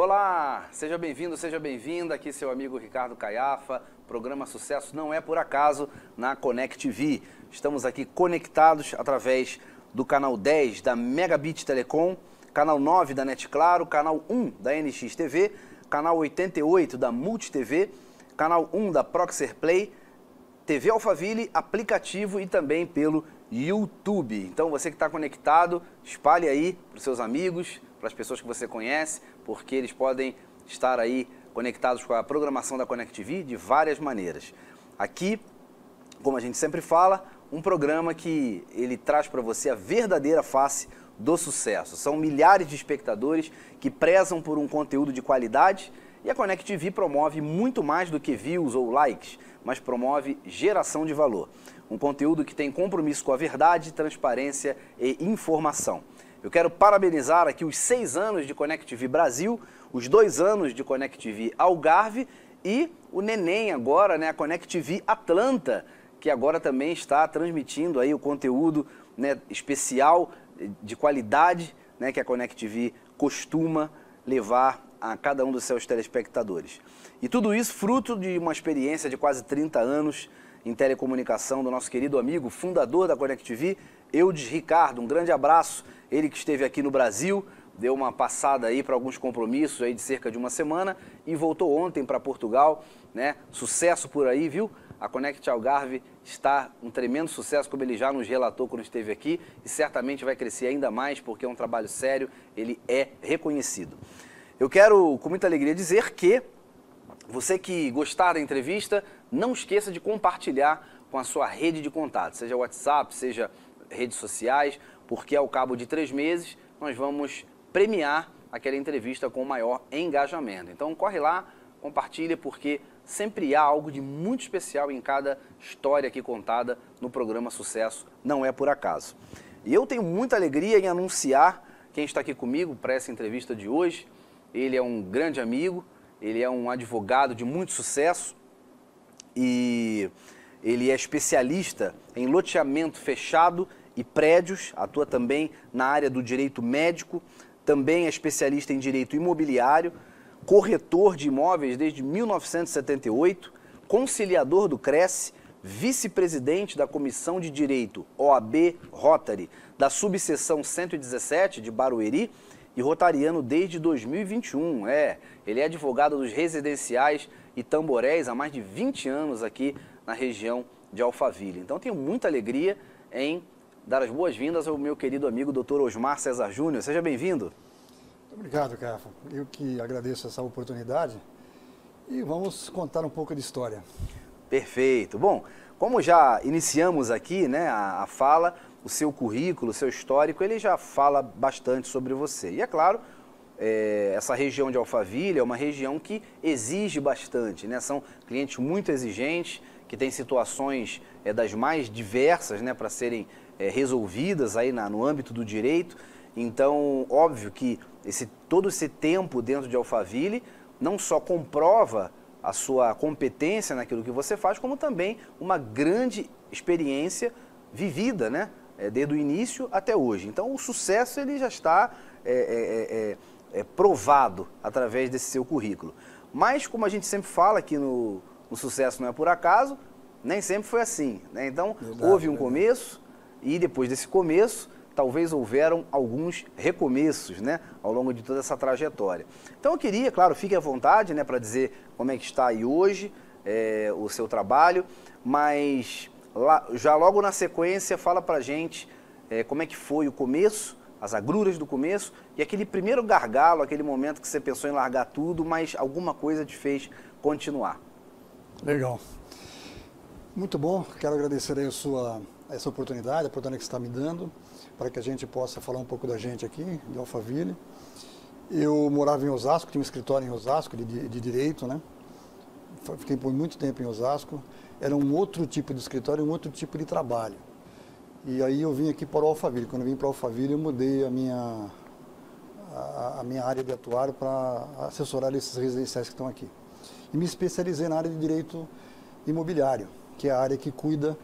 Olá, seja bem-vindo, seja bem-vinda, aqui seu amigo Ricardo Caiafa, programa Sucesso Não É Por Acaso, na Connect TV. Estamos aqui conectados através do canal 10 da Megabit Telecom, canal 9 da NET Claro, canal 1 da NX TV, canal 88 da Multi TV, canal 1 da Proxer Play, TV Alphaville, aplicativo e também pelo YouTube. Então você que está conectado, espalhe aí para os seus amigos, para as pessoas que você conhece, porque eles podem estar aí conectados com a programação da Connect TV de várias maneiras. Aqui, como a gente sempre fala, um programa que ele traz para você a verdadeira face do sucesso. São milhares de espectadores que prezam por um conteúdo de qualidade e a Connect TV promove muito mais do que views ou likes, mas promove geração de valor. Um conteúdo que tem compromisso com a verdade, transparência e informação. Eu quero parabenizar aqui os 6 anos de Connect TV Brasil, os 2 anos de Connect TV Algarve e o neném agora, né, a Connect TV Atlanta, que agora também está transmitindo aí o conteúdo, né, especial de qualidade, né, que a Connect TV costuma levar a cada um dos seus telespectadores. E tudo isso fruto de uma experiência de quase 30 anos em telecomunicação do nosso querido amigo, fundador da Connect TV, Eudes Ricardo. Um grande abraço, ele que esteve aqui no Brasil, deu uma passada aí para alguns compromissos aí de cerca de uma semana e voltou ontem para Portugal, né? Sucesso por aí, viu? A Connect Algarve está um tremendo sucesso, como ele já nos relatou quando esteve aqui, e certamente vai crescer ainda mais porque é um trabalho sério, ele é reconhecido. Eu quero, com muita alegria, dizer que você que gostar da entrevista, não esqueça de compartilhar com a sua rede de contatos, seja WhatsApp, seja redes sociais, porque ao cabo de 3 meses nós vamos premiar aquela entrevista com maior engajamento. Então corre lá, compartilha, porque sempre há algo de muito especial em cada história aqui contada no programa Sucesso Não É Por Acaso. E eu tenho muita alegria em anunciar quem está aqui comigo para essa entrevista de hoje. Ele é um grande amigo, ele é um advogado de muito sucesso e ele é especialista em loteamento fechado e prédios, atua também na área do direito médico, também é especialista em direito imobiliário, corretor de imóveis desde 1978, conciliador do Cresce, vice-presidente da Comissão de Direito OAB Rotary, da subseção 117 de Barueri, e rotariano desde 2021. Ele é advogado dos residenciais e tamboréis há mais de 20 anos aqui na região de Alphaville. Então tenho muita alegria em dar as boas-vindas ao meu querido amigo Dr. Osmar Cesar Júnior. Seja bem-vindo. Muito obrigado, Caiafa. Eu que agradeço essa oportunidade e vamos contar um pouco de história. Perfeito. Bom, como já iniciamos aqui, né, a fala, o seu currículo, o seu histórico, ele já fala bastante sobre você. E é claro, essa região de Alphaville é uma região que exige bastante, né? São clientes muito exigentes, que têm situações das mais diversas, né, para serem resolvidas aí no âmbito do direito. Então, óbvio que todo esse tempo dentro de Alphaville não só comprova a sua competência naquilo que você faz, como também uma grande experiência vivida, né? Desde o início até hoje. Então o sucesso ele já está provado através desse seu currículo. Mas como a gente sempre fala aqui no Sucesso Não É Por Acaso, nem sempre foi assim, né? Então houve um começo e depois desse começo talvez houveram alguns recomeços, né, ao longo de toda essa trajetória. Então eu queria, claro, fique à vontade, né, para dizer como é que está aí hoje o seu trabalho, mas já logo na sequência fala pra gente como é que foi o começo, as agruras do começo e aquele primeiro gargalo, aquele momento que você pensou em largar tudo, mas alguma coisa te fez continuar. Legal. Muito bom, quero agradecer aí essa oportunidade, a oportunidade que você está me dando, para que a gente possa falar um pouco da gente aqui, de Alphaville. Eu morava em Osasco, tinha um escritório em Osasco de direito, né? Fiquei por muito tempo em Osasco. Era um outro tipo de escritório, um outro tipo de trabalho. E aí eu vim aqui para o Alphaville. Quando eu vim para o Alphaville, eu mudei a minha área de atuar para assessorar esses residenciais que estão aqui. E me especializei na área de direito imobiliário, que é a área que cuida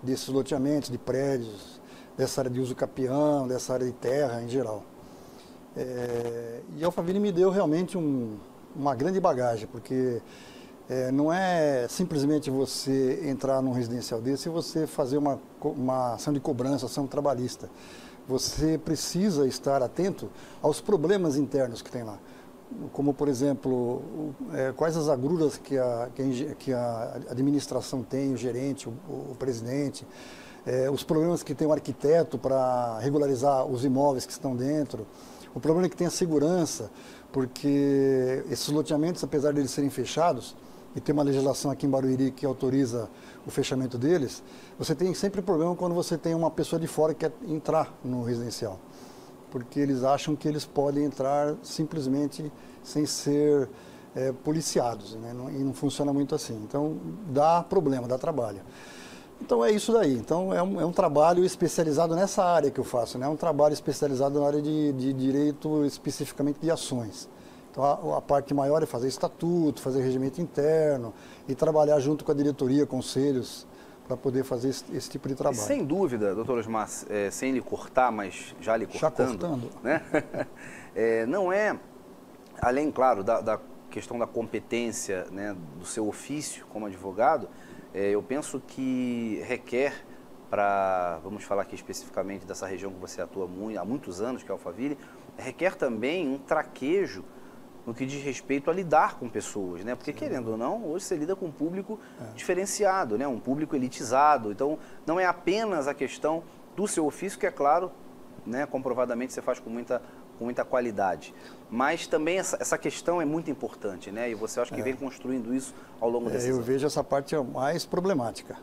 desses loteamentos, de prédios, dessa área de uso capião, dessa área de terra em geral. E a Alphaville me deu realmente uma grande bagagem, porque não é simplesmente você entrar num residencial desse e você fazer uma ação de cobrança, ação trabalhista. Você precisa estar atento aos problemas internos que tem lá. Como, por exemplo, quais as agruras que a administração tem, o gerente, o presidente, os problemas que tem o arquiteto para regularizar os imóveis que estão dentro, o problema que tem a segurança, porque esses loteamentos, apesar de eles serem fechados, e tem uma legislação aqui em Barueri que autoriza o fechamento deles, você tem sempre problema quando você tem uma pessoa de fora que quer entrar no residencial. Porque eles acham que eles podem entrar simplesmente sem ser policiados, né? E não funciona muito assim. Então, dá problema, dá trabalho. Então, é isso daí. Então, é um trabalho especializado nessa área que eu faço, né? É um trabalho especializado na área de direito, especificamente de ações. Então, a parte maior é fazer estatuto, fazer regimento interno e trabalhar junto com a diretoria, conselhos, para poder fazer esse tipo de trabalho. E sem dúvida, doutor Osmar, sem lhe cortar, mas já lhe cortando, né? Não é, além, claro, da questão da competência, né, do seu ofício como advogado, eu penso que requer vamos falar aqui especificamente dessa região que você atua há muitos anos, que é Alphaville, requer também um traquejo no que diz respeito a lidar com pessoas, né? Porque, querendo ou não, hoje você lida com um público diferenciado, né? Um público elitizado. Então, não é apenas a questão do seu ofício, que é claro, né? Comprovadamente você faz com muita qualidade. Mas também essa questão é muito importante, né? E você acha que vem construindo isso ao longo desses anos. Eu vejo essa parte mais problemática.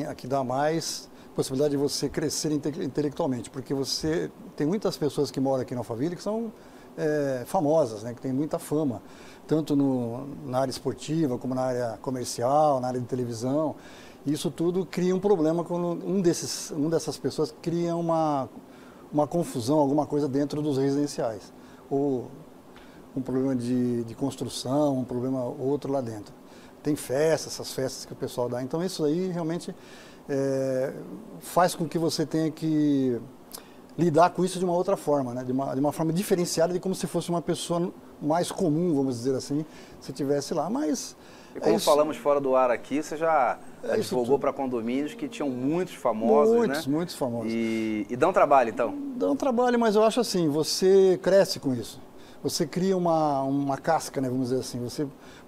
Aqui dá mais possibilidade de você crescer intelectualmente, porque você tem muitas pessoas que moram aqui na Alphaville que são famosas, né, que tem muita fama, tanto na área esportiva, como na área comercial, na área de televisão. Isso tudo cria um problema quando uma dessas pessoas cria uma confusão, alguma coisa dentro dos residenciais. Ou um problema de construção, um problema outro lá dentro. Tem essas festas que o pessoal dá. Então isso aí realmente faz com que você tenha que lidar com isso de uma outra forma, né? de uma forma diferenciada, de como se fosse uma pessoa mais comum, vamos dizer assim, se estivesse lá. Mas e como falamos fora do ar aqui, você já advogou para condomínios que tinham muitos famosos, né? Muitos famosos. E dão trabalho, então? Dão trabalho, mas eu acho assim, você cresce com isso. Você cria uma casca, né, vamos dizer assim.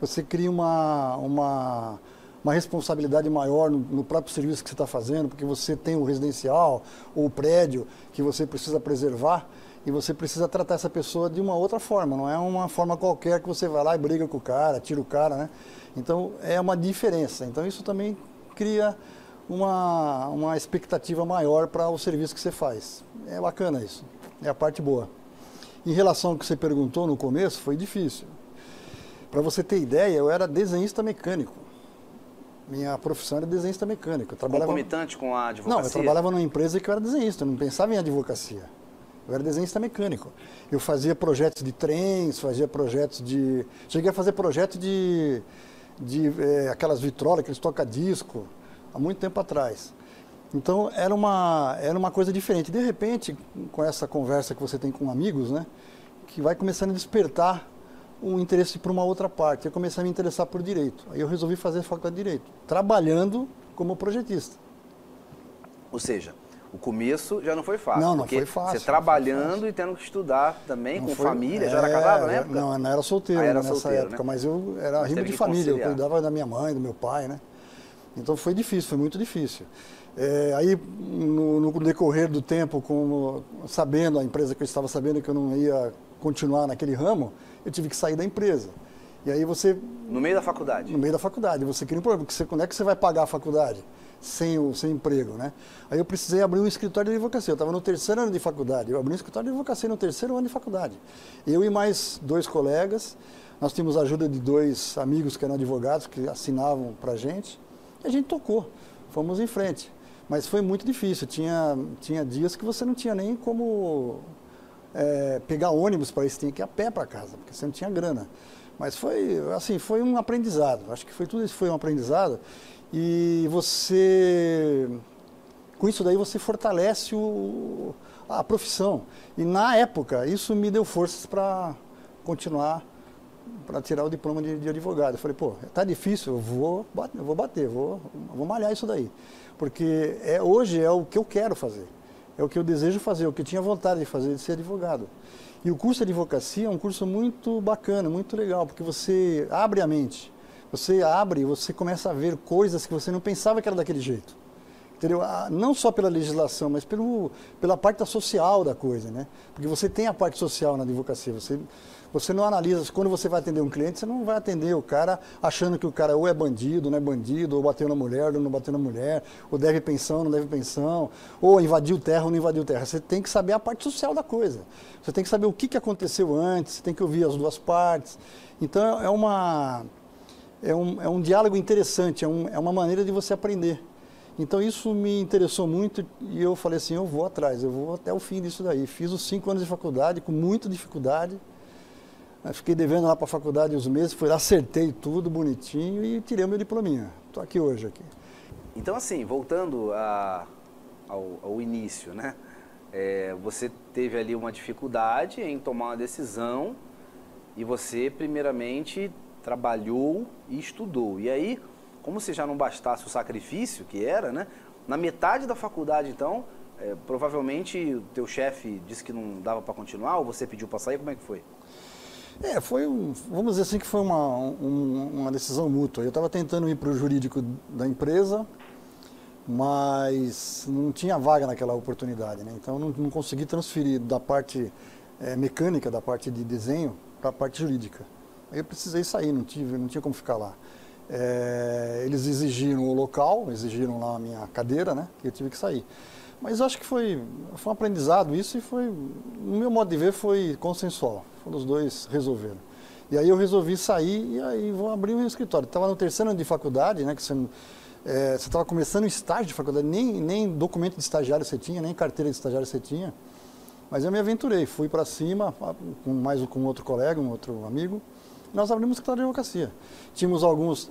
Você cria uma responsabilidade maior no próprio serviço que você está fazendo, porque você tem o residencial ou o prédio que você precisa preservar e você precisa tratar essa pessoa de uma outra forma, não é uma forma qualquer que você vai lá e briga com o cara, tira o cara, né? Então, é uma diferença. Então, isso também cria uma expectativa maior para o serviço que você faz. É bacana isso, é a parte boa. Em relação ao que você perguntou no começo, foi difícil. Para você ter ideia, eu era desenhista mecânico. Minha profissão era desenhista mecânico. Concomitante com a advocacia? Não, eu trabalhava numa empresa que eu era desenhista, eu não pensava em advocacia. Eu era desenhista mecânico. Eu fazia projetos de trens, fazia projetos de... Cheguei a fazer projeto de aquelas vitrolas, aqueles toca-disco, há muito tempo atrás. Então, era uma coisa diferente. De repente, com essa conversa que você tem com amigos, né, que vai começando a despertar um interesse por uma outra parte. Eu comecei a me interessar por direito. Aí eu resolvi fazer a faculdade de direito, trabalhando como projetista. Ou seja, o começo já não foi fácil. Não foi fácil. Você trabalhando e tendo que estudar também, com família. Já era casado na época? Não era solteiro nessa época, né? Mas eu era rimo de família, eu cuidava da minha mãe, do meu pai, né? Então foi difícil, foi muito difícil. Aí, no decorrer do tempo, sabendo, a empresa que eu estava sabendo que eu não ia continuar naquele ramo, eu tive que sair da empresa. E aí você... No meio da faculdade? No meio da faculdade. Você cria um problema, porque quando é que você vai pagar a faculdade sem emprego, né? Aí eu precisei abrir um escritório de advocacia. Eu estava no 3º ano de faculdade. Eu abri um escritório de advocacia no 3º ano de faculdade. Eu e mais 2 colegas, nós tínhamos a ajuda de 2 amigos que eram advogados, que assinavam para a gente. E a gente tocou. Fomos em frente. Mas foi muito difícil. Tinha dias que você não tinha nem como pegar ônibus para isso, tinha que ir a pé para casa, porque você não tinha grana. Mas foi um aprendizado. Acho que tudo isso foi um aprendizado. E com isso daí você fortalece a profissão. E na época, isso me deu forças para continuar, para tirar o diploma de advogado. Eu falei, pô, tá difícil, eu vou bater, vou malhar isso daí. Porque hoje é o que eu quero fazer, é o que eu desejo fazer, o que eu tinha vontade de fazer, de ser advogado. E o curso de advocacia é um curso muito bacana, muito legal, porque você abre a mente. Você abre e você começa a ver coisas que você não pensava que era daquele jeito. Entendeu? Não só pela legislação, mas pela parte social da coisa, né? Porque você tem a parte social na advocacia. Você não analisa, quando você vai atender um cliente, você não vai atender o cara achando que o cara ou é bandido, não é bandido, ou bateu na mulher, ou não bateu na mulher, ou deve pensão, não deve pensão, ou invadiu terra ou não invadiu terra. Você tem que saber a parte social da coisa. Você tem que saber o que aconteceu antes, você tem que ouvir as duas partes. Então é um diálogo interessante, é uma maneira de você aprender. Então isso me interessou muito e eu falei assim, eu vou atrás, eu vou até o fim disso daí. Fiz os 5 anos de faculdade com muita dificuldade. Fiquei devendo lá para a faculdade uns meses, fui lá, acertei tudo bonitinho e tirei o meu diplominha. Estou aqui hoje. Então assim, voltando ao início, né? Você teve ali uma dificuldade em tomar uma decisão e você primeiramente trabalhou e estudou. E aí, como se já não bastasse o sacrifício que era, né? Na metade da faculdade, então, provavelmente o teu chefe disse que não dava para continuar ou você pediu para sair, como é que foi? Vamos dizer assim que foi uma decisão mútua. Eu estava tentando ir para o jurídico da empresa, mas não tinha vaga naquela oportunidade, né? Então não consegui transferir da parte mecânica, da parte de desenho, para a parte jurídica. Aí eu precisei sair, não tinha como ficar lá. Eles exigiram o local, exigiram lá a minha cadeira, né? Que eu tive que sair. Mas eu acho que foi um aprendizado isso e no meu modo de ver, foi consensual. Os dois resolveram. E aí eu resolvi sair e aí vou abrir um escritório. Estava no 3º ano de faculdade, né? Que você estava começando o estágio de faculdade, nem documento de estagiário você tinha, nem carteira de estagiário você tinha. Mas eu me aventurei, fui para cima, com outro colega, um outro amigo. Nós abrimos um escritório de advocacia. Tínhamos alguns...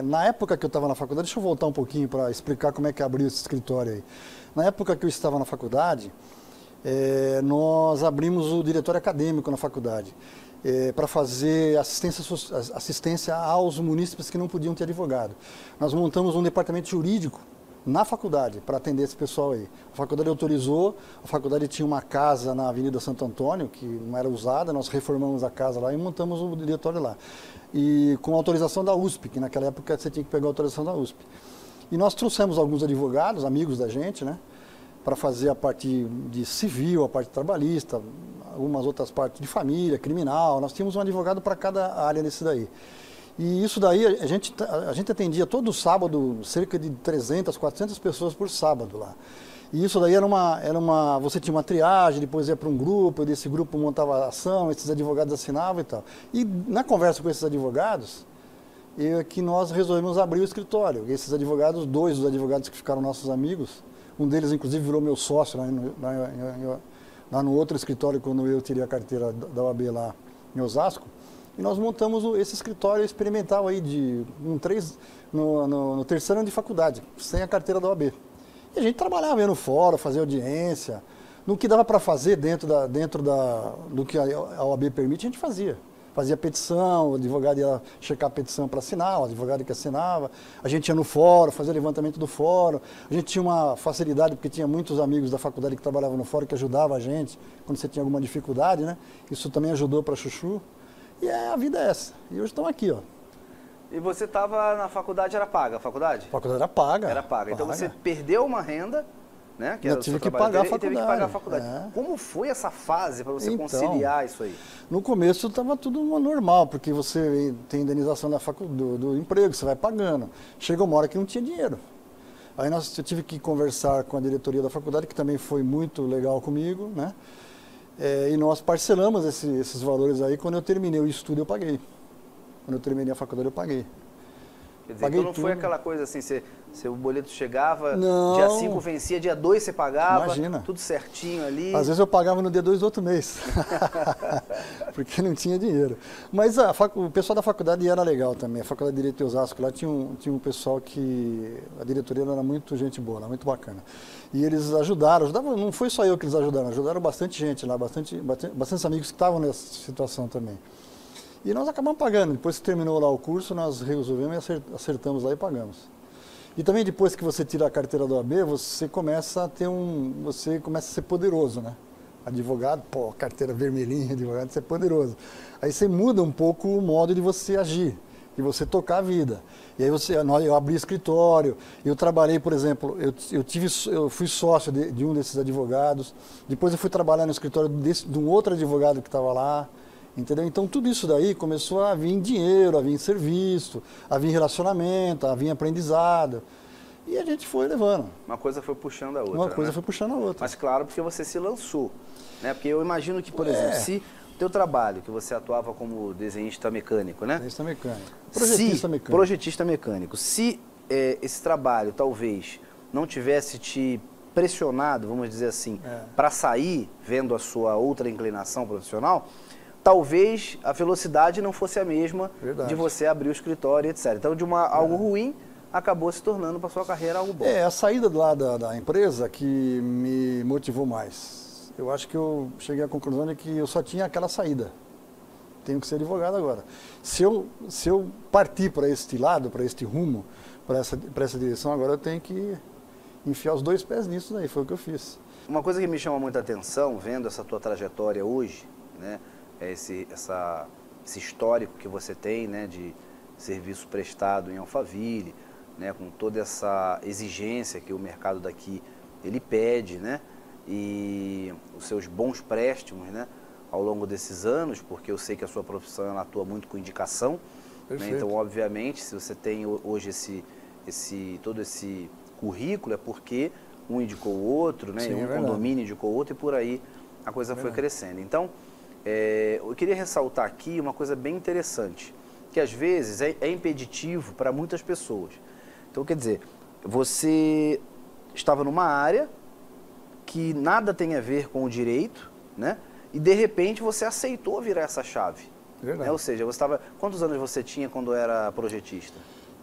na época que eu estava na faculdade, deixa eu voltar um pouquinho para explicar como é que abriu esse escritório aí. Na época que eu estava na faculdade, nós abrimos o diretório acadêmico na faculdade para fazer assistência aos munícipes que não podiam ter advogado. Nós montamos um departamento jurídico na faculdade para atender esse pessoal aí. A faculdade autorizou, a faculdade tinha uma casa na Avenida Santo Antônio, que não era usada, nós reformamos a casa lá e montamos o diretório lá. E com autorização da USP, que naquela época você tinha que pegar a autorização da USP. E nós trouxemos alguns advogados, amigos da gente, né, para fazer a parte de civil, a parte trabalhista, algumas outras partes de família, criminal. Nós tínhamos um advogado para cada área desse daí. E isso daí, a gente atendia todo sábado, cerca de 300, 400 pessoas por sábado lá. E isso daí você tinha uma triagem, depois ia para um grupo, desse grupo montava a ação, esses advogados assinavam e tal. E na conversa com esses advogados, que nós resolvemos abrir o escritório. E esses advogados, 2 dos advogados que ficaram nossos amigos, um deles inclusive virou meu sócio lá no outro escritório, quando eu tirei a carteira da OAB lá em Osasco. E nós montamos esse escritório experimental aí no 3º ano de faculdade, sem a carteira da OAB. E a gente trabalhava, ia no fórum, fazia audiência, no que dava para fazer dentro do que a OAB permite, a gente fazia. Fazia petição, o advogado ia checar a petição para assinar, o advogado que assinava. A gente ia no fórum, fazia levantamento do fórum. A gente tinha uma facilidade, porque tinha muitos amigos da faculdade que trabalhavam no fórum, que ajudavam a gente quando você tinha alguma dificuldade, né? Isso também ajudou para chuchu. E a vida é essa. E hoje estamos aqui, ó. E você estava na faculdade, era paga a faculdade? A faculdade era paga. Era paga. Então você perdeu uma renda, né? Que eu tive que pagar a faculdade. Teve que pagar a faculdade. Como foi essa fase para você conciliar isso aí? No começo estava tudo normal, porque você tem indenização do emprego, você vai pagando. Chegou uma hora que não tinha dinheiro. Aí eu tive que conversar com a diretoria da faculdade, que também foi muito legal comigo, né? E nós parcelamos esses valores aí. Quando eu terminei o estudo, eu paguei. Quando eu terminei a faculdade, eu paguei. Quer dizer, Paguei então não foi tudo. aquela coisa assim, seu boleto chegava, Não. dia 5 vencia, dia 2 você pagava, Imagina. tudo certinho ali. Às vezes eu pagava no dia 2 do outro mês, porque não tinha dinheiro. Mas o pessoal da faculdade era legal também. A faculdade de Direito de Osasco, lá tinha um pessoal que... A diretoria era muito gente boa, era muito bacana. E eles ajudaram, não foi só eu que eles ajudaram bastante gente lá, bastante amigos que estavam nessa situação também. E nós acabamos pagando. Depois que terminou lá o curso, nós resolvemos e acertamos lá e pagamos. E também depois que você tira a carteira do OAB, você começa a ser poderoso, né? Advogado, pô, carteira vermelhinha, advogado, você é poderoso. Aí você muda um pouco o modo de você agir, de você tocar a vida. E aí eu abri escritório, eu trabalhei, por exemplo, eu fui sócio de um desses advogados, depois eu fui trabalhar no escritório de um outro advogado que estava lá. Entendeu? Então tudo isso daí começou a vir dinheiro, a vir serviço, a vir relacionamento, a vir aprendizado. E a gente foi levando. Uma coisa foi puxando a outra. Uma coisa né? foi puxando a outra. Mas claro, porque você se lançou. Né? Porque eu imagino que, por exemplo, se o teu trabalho, que você atuava como desenhista mecânico, né? Desenhista mecânico. Projetista mecânico. Se esse trabalho talvez não tivesse te pressionado, vamos dizer assim, para sair, vendo a sua outra inclinação profissional, talvez a velocidade não fosse a mesma de você abrir o escritório, etc. Então, de algo ruim, acabou se tornando para a sua carreira algo bom. A saída lá da empresa que me motivou mais. Eu acho que eu cheguei à conclusão de que eu só tinha aquela saída. Tenho que ser advogado agora. Se eu partir para este lado, para este rumo, para essa direção, agora eu tenho que enfiar os 2 pés nisso daí. Foi o que eu fiz. Uma coisa que me chama muita atenção, vendo essa tua trajetória hoje, né? Esse histórico que você tem, né, de serviço prestado em Alphaville, né, com toda essa exigência que o mercado daqui ele pede, né, e os seus bons préstimos, né, ao longo desses anos, porque eu sei que a sua profissão ela atua muito com indicação, né, então obviamente se você tem hoje todo esse currículo é porque um indicou o outro, né, Sim, um condomínio indicou o outro e por aí a coisa foi crescendo. Então eu queria ressaltar aqui uma coisa bem interessante, que às vezes é impeditivo para muitas pessoas. Então, quer dizer, você estava numa área que nada tem a ver com o direito, né? E de repente você aceitou virar essa chave. Né? Ou seja, você estava... Quantos anos você tinha quando era projetista?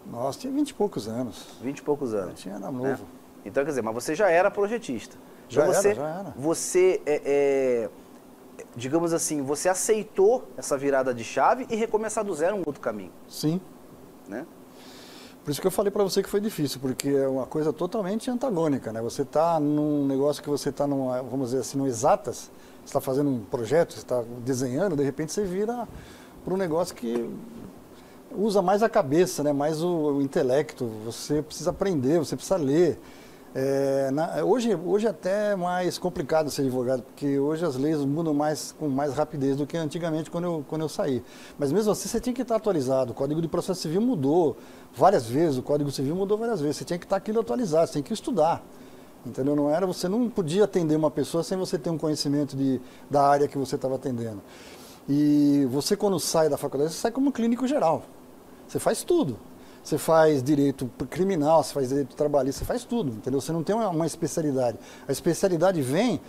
Nossa, tinha 20 e poucos anos. 20 e poucos anos. Eu tinha, era novo. Né? Então, quer dizer, mas você já era projetista. Já então, era. Você digamos assim, você aceitou essa virada de chave e recomeçar do zero um outro caminho. Sim. Né? Por isso que eu falei para você que foi difícil, porque é uma coisa totalmente antagônica, né? Você está num negócio que você está, vamos dizer assim, no exatas, você está fazendo um projeto, você está desenhando, de repente você vira para um negócio que usa mais a cabeça, né? Mais o intelecto, você precisa aprender, você precisa ler. Hoje é até mais complicado ser advogado, porque hoje as leis mudam com mais rapidez do que antigamente quando eu saí. Mas mesmo assim você tinha que estar atualizado, o Código de Processo Civil mudou várias vezes, o Código Civil mudou várias vezes, você tinha que estar aquilo atualizado, você tinha que estudar. Entendeu? Você não podia atender uma pessoa sem você ter um conhecimento da área que você estava atendendo. E você quando sai da faculdade, você sai como clínico geral, você faz tudo. Você faz direito criminal, você faz direito trabalhista, você faz tudo, entendeu? Você não tem uma especialidade. A especialidade vem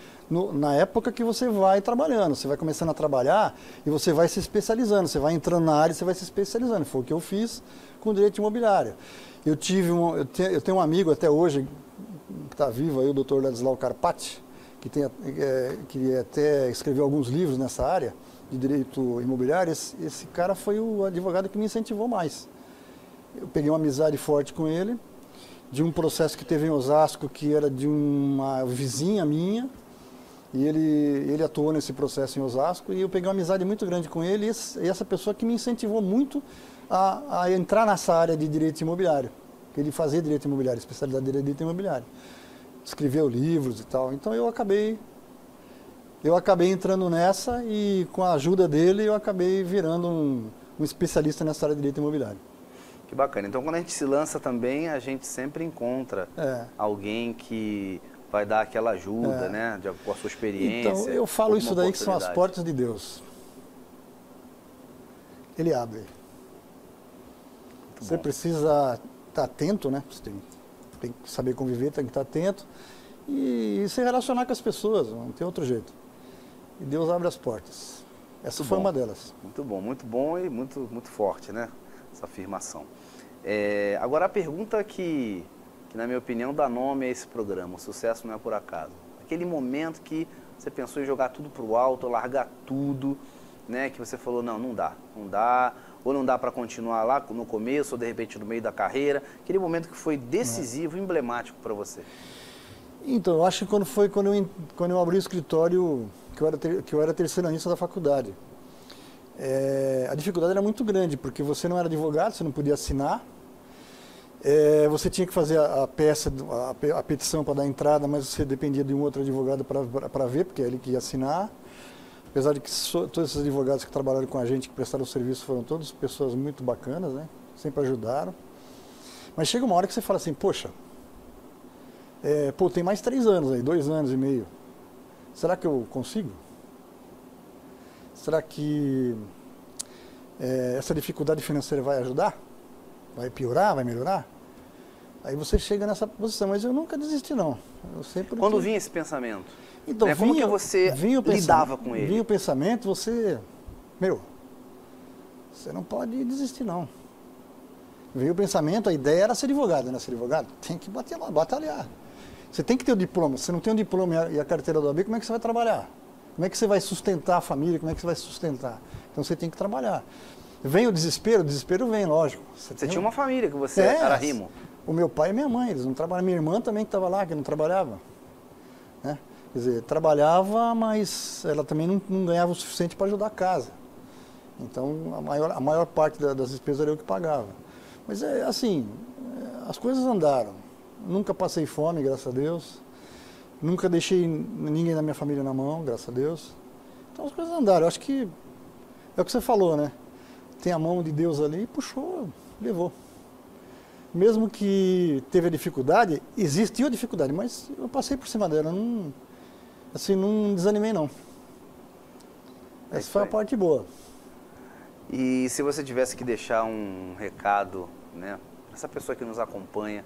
na época que você vai trabalhando, você vai começando a trabalhar e você vai se especializando, você vai entrando na área e você vai se especializando. Foi o que eu fiz com o direito imobiliário. Eu tenho um amigo até hoje, que está vivo aí, o Dr. Ladislau Carpati, que até escreveu alguns livros nessa área de direito imobiliário. Esse cara foi o advogado que me incentivou mais. Eu peguei uma amizade forte com ele, de um processo que teve em Osasco, que era de uma vizinha minha, e ele atuou nesse processo em Osasco, e eu peguei uma amizade muito grande com ele, e essa pessoa que me incentivou muito a entrar nessa área de direito imobiliário, que ele fazia direito imobiliário, especialidade de direito imobiliário. Escreveu livros e tal, então eu acabei entrando nessa, e com a ajuda dele eu acabei virando um especialista nessa área de direito imobiliário. Que bacana. Então, quando a gente se lança também, a gente sempre encontra alguém que vai dar aquela ajuda, né? Com a sua experiência. Então, eu falo isso daí que são as portas de Deus. Ele abre. Você precisa estar atento, né? Você tem que saber conviver, tem que estar atento e se relacionar com as pessoas, não tem outro jeito. E Deus abre as portas. Essa foi uma delas. Muito bom e muito forte, né? Essa afirmação. Agora a pergunta que, na minha opinião, dá nome a esse programa, o sucesso não é por acaso. Aquele momento que você pensou em jogar tudo para o alto, largar tudo, né? Que você falou, não dá, ou não dá para continuar lá no começo, ou de repente no meio da carreira. Aquele momento que foi decisivo, emblemático para você. Então, eu acho que quando eu abri o escritório, que eu era terceiranista da faculdade. A dificuldade era muito grande, porque você não era advogado, você não podia assinar. Você tinha que fazer a petição para dar entrada, mas você dependia de um outro advogado para ver, porque é ele que ia assinar. Apesar de que todos esses advogados que trabalharam com a gente, que prestaram serviço, foram todas pessoas muito bacanas, né? Sempre ajudaram. Mas chega uma hora que você fala assim, poxa, tem mais 3 anos aí, 2 anos e meio. Será que eu consigo? Será que essa dificuldade financeira vai ajudar? Vai piorar? Vai melhorar? Aí você chega nessa posição, mas eu nunca desisti não. Eu sempre Quando vinha esse pensamento? Então, como que você lidava com ele? Vinha o pensamento, você não pode desistir não. Veio o pensamento, a ideia era ser advogado, né? Ser advogado tem que batalhar. Você tem que ter o diploma. Se você não tem o diploma e a carteira do OAB, como é que você vai trabalhar? Como é que você vai sustentar a família? Como é que você vai sustentar? Então você tem que trabalhar. Vem o desespero vem, lógico. Você tinha uma família que você era rimo. O meu pai e minha mãe, eles não trabalhavam. Minha irmã também que estava lá, que não trabalhava. Né? Quer dizer, trabalhava, mas ela também não ganhava o suficiente para ajudar a casa. Então a maior parte das despesas era eu que pagava. Mas as coisas andaram. Nunca passei fome, graças a Deus. Nunca deixei ninguém da minha família na mão, graças a Deus. Então as coisas andaram. Eu acho que é o que você falou, né? Tem a mão de Deus ali, puxou, levou. Mesmo que teve a dificuldade, existiu a dificuldade, mas eu passei por cima dela. Não desanimei, não. Essa foi a parte boa. E se você tivesse que deixar um recado, né, para essa pessoa que nos acompanha,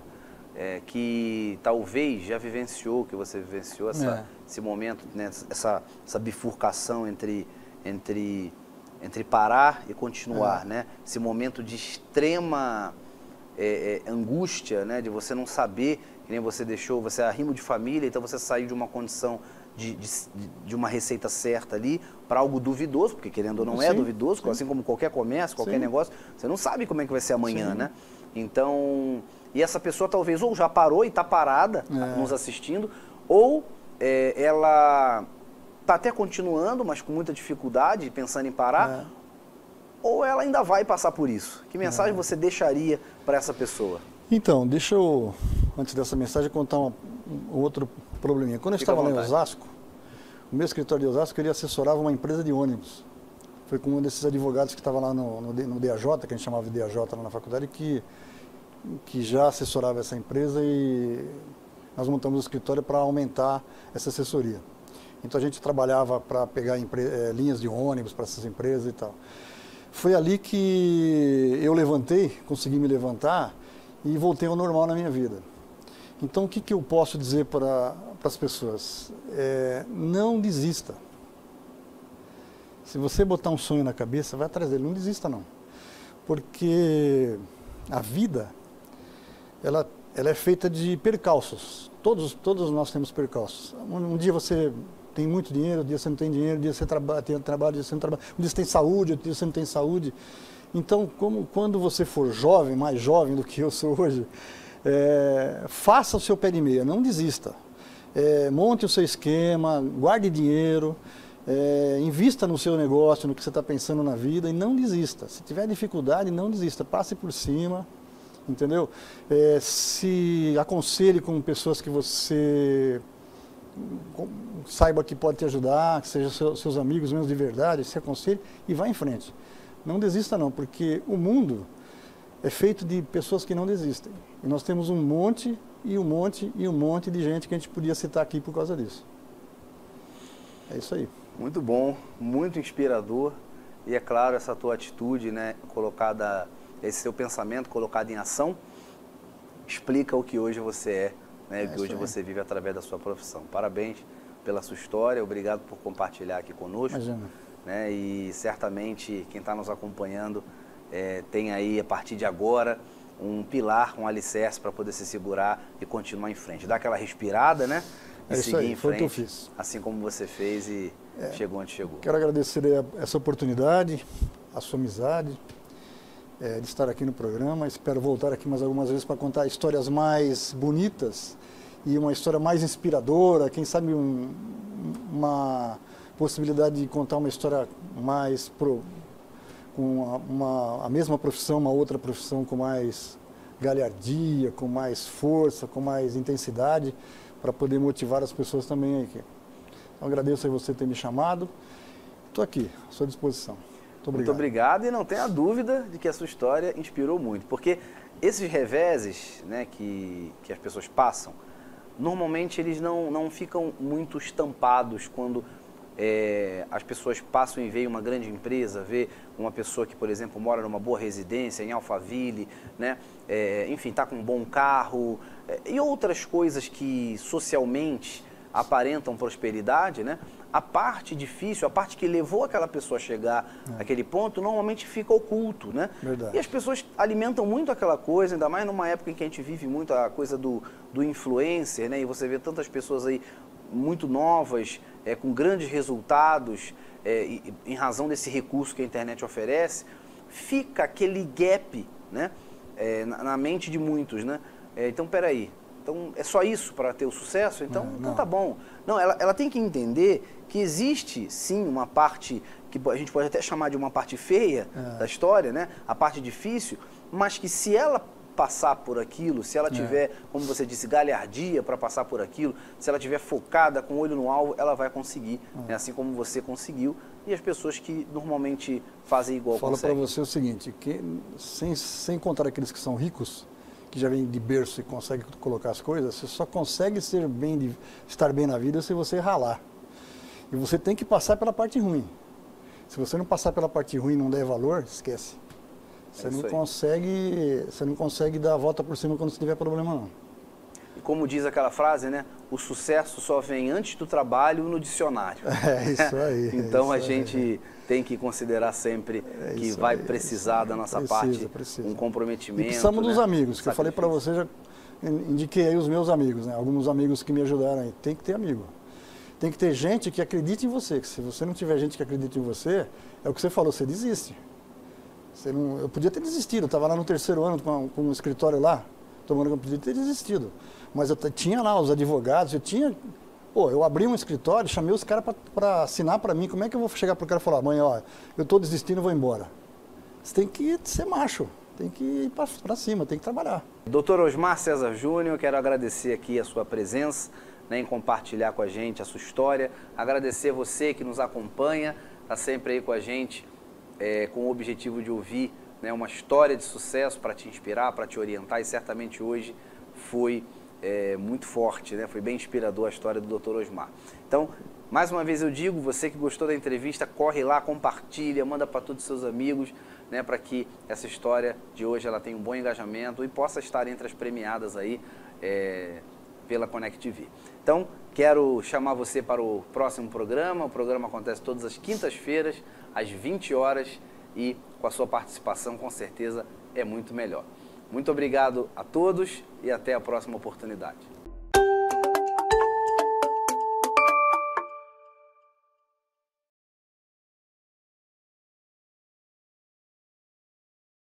que talvez já vivenciou o que você vivenciou, esse momento, né, essa bifurcação entre parar e continuar, né? Esse momento de extrema angústia, né, de você não saber, que nem você deixou, você é arrimo de família, então você saiu de uma condição de uma receita certa ali para algo duvidoso, porque querendo ou não é duvidoso, assim como qualquer comércio, qualquer negócio, você não sabe como é que vai ser amanhã, né? Então, e essa pessoa talvez ou já parou e está parada nos assistindo, ou ela está até continuando, mas com muita dificuldade, pensando em parar, ou ela ainda vai passar por isso. Que mensagem você deixaria para essa pessoa? Então, deixa eu, antes dessa mensagem, contar um outro probleminha. Quando eu estava lá em Osasco, o meu escritório de Osasco, ele assessorava uma empresa de ônibus. Foi com um desses advogados que estava lá no DAJ, que a gente chamava de DAJ lá na faculdade, que já assessorava essa empresa, e nós montamos o escritório para aumentar essa assessoria. Então a gente trabalhava para pegar linhas de ônibus para essas empresas e tal. Foi ali que eu consegui me levantar e voltei ao normal na minha vida. Então o que eu posso dizer para as pessoas? Não desista. Se você botar um sonho na cabeça, vai atrás dele, não desista não. Porque a vida, ela é feita de percalços. Todos nós temos percalços. Um dia você tem muito dinheiro, um dia você não tem dinheiro, um dia você tem trabalho, um dia você não trabalha, um dia você tem saúde, outro dia você não tem saúde. Então, quando você for jovem, mais jovem do que eu sou hoje, faça o seu pé de meia, não desista. Monte o seu esquema, guarde dinheiro, invista no seu negócio, no que você está pensando na vida, e não desista. Se tiver dificuldade, não desista, passe por cima, entendeu? Se aconselhe com pessoas que você saiba que pode te ajudar, que sejam seus amigos mesmo de verdade, se aconselhe e vá em frente. Não desista não, porque o mundo é feito de pessoas que não desistem. E nós temos um monte e um monte e um monte de gente que a gente podia citar aqui por causa disso. É isso aí. Muito bom, muito inspirador. E é claro, essa tua atitude, né, colocada esse seu pensamento colocado em ação, explica o que hoje você é, né? O que hoje você vive através da sua profissão. Parabéns pela sua história, obrigado por compartilhar aqui conosco. Imagina. Né? E certamente quem está nos acompanhando tem aí, a partir de agora, um pilar, um alicerce para poder se segurar e continuar em frente. Dar aquela respirada, né? E seguir em frente, foi o que eu fiz. Assim como você fez e chegou onde chegou. Quero agradecer essa oportunidade, a sua amizade, de estar aqui no programa. Espero voltar aqui mais algumas vezes para contar histórias mais bonitas e uma história mais inspiradora, quem sabe uma possibilidade de contar uma história mais com a mesma profissão, uma outra profissão com mais galhardia, com mais força, com mais intensidade, para poder motivar as pessoas também aqui. Então, agradeço a você ter me chamado. Estou aqui, à sua disposição. Muito obrigado, e não tenha dúvida de que a sua história inspirou muito, porque esses reveses, né, que as pessoas passam, normalmente eles não ficam muito estampados quando as pessoas passam e veem uma grande empresa, vê uma pessoa que, por exemplo, mora numa boa residência, em Alphaville, né, enfim, está com um bom carro, e outras coisas que socialmente aparentam prosperidade, né? A parte difícil, a parte que levou aquela pessoa a chegar àquele ponto, normalmente fica oculto, né? Verdade. E as pessoas alimentam muito aquela coisa, ainda mais numa época em que a gente vive muito a coisa do influencer, né? E você vê tantas pessoas aí muito novas, com grandes resultados, em razão desse recurso que a internet oferece, fica aquele gap, né? Na mente de muitos, né? Então, peraí. Então, é só isso para ter o sucesso? Então, então tá bom. Não, ela tem que entender que existe, sim, uma parte que a gente pode até chamar de uma parte feia da história, né? A parte difícil, mas que se ela passar por aquilo, se ela tiver, como você disse, galhardia para passar por aquilo, se ela tiver focada, com o olho no alvo, ela vai conseguir, né? Assim como você conseguiu, e as pessoas que normalmente fazem igual conseguem. Falo para você o seguinte, que sem contar aqueles que são ricos, que já vem de berço e consegue colocar as coisas, você só consegue estar bem na vida se você ralar. E você tem que passar pela parte ruim. Se você não passar pela parte ruim e não der valor, esquece. Você não consegue dar a volta por cima quando você tiver problema, não. E como diz aquela frase, né? O sucesso só vem antes do trabalho no dicionário. É isso aí. Então a gente tem que considerar sempre que vai precisar da nossa parte um comprometimento. E precisamos dos amigos, que Sacrifício. eu falei para você, já indiquei aí os meus amigos, né? Alguns amigos que me ajudaram aí. Tem que ter amigo. Tem que ter gente que acredite em você. Que se você não tiver gente que acredite em você, é o que você falou, você desiste. Eu podia ter desistido, eu estava lá no 3º ano com um escritório lá, tomando eu podia ter desistido. Mas eu tinha lá os advogados, eu abri um escritório, chamei os caras para assinar para mim. Como é que eu vou chegar para o cara e falar, mãe, ó, eu estou desistindo e vou embora? Você tem que ser macho, tem que ir para cima, tem que trabalhar. Dr. Osmar César Júnior, quero agradecer aqui a sua presença, né, em compartilhar com a gente a sua história, agradecer você que nos acompanha, está sempre aí com a gente, com o objetivo de ouvir, né, uma história de sucesso para te inspirar, para te orientar, e certamente hoje foi muito forte, né? Foi bem inspirador a história do Dr. Osmar. Então, mais uma vez eu digo, você que gostou da entrevista, corre lá, compartilha, manda para todos os seus amigos, né, para que essa história de hoje ela tenha um bom engajamento e possa estar entre as premiadas aí pela Connect TV. Então, quero chamar você para o próximo programa. O programa acontece todas as quintas-feiras, às 20 horas, e com a sua participação, com certeza, é muito melhor. Muito obrigado a todos e até a próxima oportunidade.